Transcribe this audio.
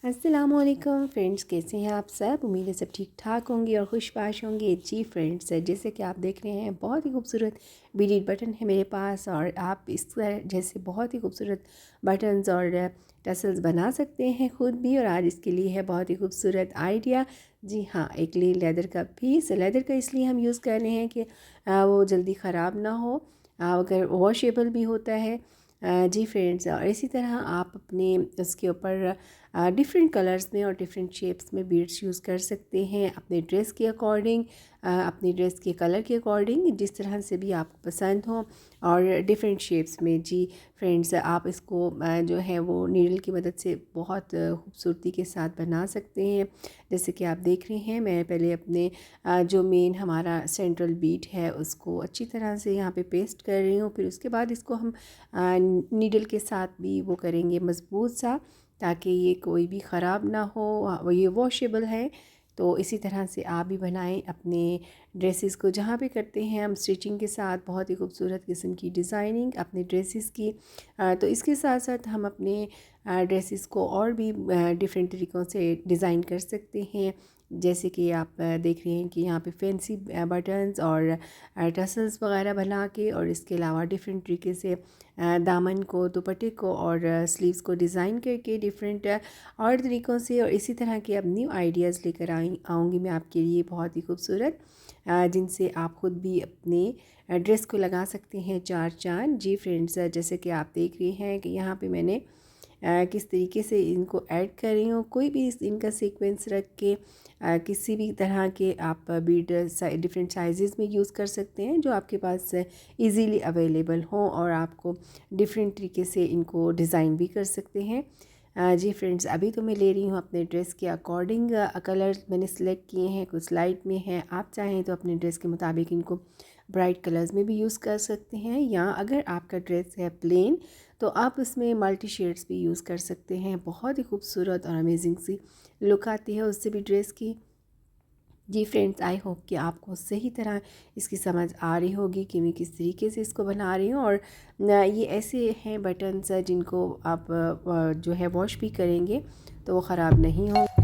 अस्सलामुअलैकुम फ्रेंड्स, कैसे हैं आप सब। उम्मीद है सब ठीक ठाक होंगे और खुशबाश होंगे। जी फ्रेंड्स, जैसे कि आप देख रहे हैं बहुत ही खूबसूरत बीडीड बटन है मेरे पास और आप इस जैसे बहुत ही खूबसूरत बटन्स और टसल्स बना सकते हैं खुद भी। और आज इसके लिए है बहुत ही खूबसूरत आइडिया। जी हाँ, एक लेदर का पीस। लेदर का इसलिए हम यूज़ कर रहे हैं कि वो जल्दी ख़राब ना हो, अगर वॉशेबल भी होता है। जी फ्रेंड्स, और इसी तरह आप अपने उसके ऊपर डिफरेंट कलर्स में और डिफरेंट शेप्स में बीड्स यूज़ कर सकते हैं अपने ड्रेस के अकॉर्डिंग, अपनी ड्रेस के कलर के अकॉर्डिंग, जिस तरह से भी आपको पसंद हो, और डिफरेंट शेप्स में। जी फ्रेंड्स, आप इसको जो है वो नीडल की मदद से बहुत खूबसूरती के साथ बना सकते हैं। जैसे कि आप देख रहे हैं, मैं पहले अपने जो मेन हमारा सेंट्रल बीट है उसको अच्छी तरह से यहाँ पे पेस्ट कर रही हूँ। फिर उसके बाद इसको हम नीडल के साथ भी वो करेंगे मज़बूत सा, ताकि ये कोई भी ख़राब ना हो। ये वॉशेबल है। तो इसी तरह से आप भी बनाएं अपने ड्रेसेस को। जहाँ पे करते हैं हम स्टिचिंग के साथ बहुत ही खूबसूरत किस्म की डिज़ाइनिंग अपने ड्रेसेस की, तो इसके साथ साथ हम अपने ड्रेसेस को और भी डिफरेंट तरीक़ों से डिज़ाइन कर सकते हैं। जैसे कि आप देख रहे हैं कि यहाँ पे फैंसी बटन्स और टसल्स वगैरह बना के, और इसके अलावा डिफरेंट तरीके से दामन को, दुपट्टे को और स्लीव्स को डिज़ाइन करके डिफरेंट और तरीक़ों से। और इसी तरह के अब न्यू आइडियाज़ लेकर आऊँगी मैं आपके लिए बहुत ही खूबसूरत, जिनसे आप ख़ुद भी अपने ड्रेस को लगा सकते हैं चार चाँद। जी फ्रेंड्स, जैसे कि आप देख रहे हैं कि यहाँ पे मैंने किस तरीके से इनको ऐड कर रही हूँ। कोई भी इनका सीक्वेंस रख के किसी भी तरह के आप बीड डिफरेंट साइज़ में यूज़ कर सकते हैं जो आपके पास इजीली अवेलेबल हो, और आपको डिफरेंट तरीके से इनको डिज़ाइन भी कर सकते हैं। जी फ्रेंड्स, अभी तो मैं ले रही हूँ अपने ड्रेस के अकॉर्डिंग कलर मैंने सेलेक्ट किए हैं, कुछ लाइट में हैं। आप चाहें तो अपने ड्रेस के मुताबिक इनको ब्राइट कलर्स में भी यूज़ कर सकते हैं, या अगर आपका ड्रेस है प्लेन तो आप उसमें मल्टी शेड्स भी यूज़ कर सकते हैं। बहुत ही खूबसूरत और अमेजिंग सी लुक आती है उससे भी ड्रेस की। जी फ्रेंड्स, आई होप कि आपको सही तरह इसकी समझ आ रही होगी कि मैं किस तरीके से इसको बना रही हूँ। और ये ऐसे हैं बटन्स जिनको आप जो है वॉश भी करेंगे तो वो ख़राब नहीं होंगे।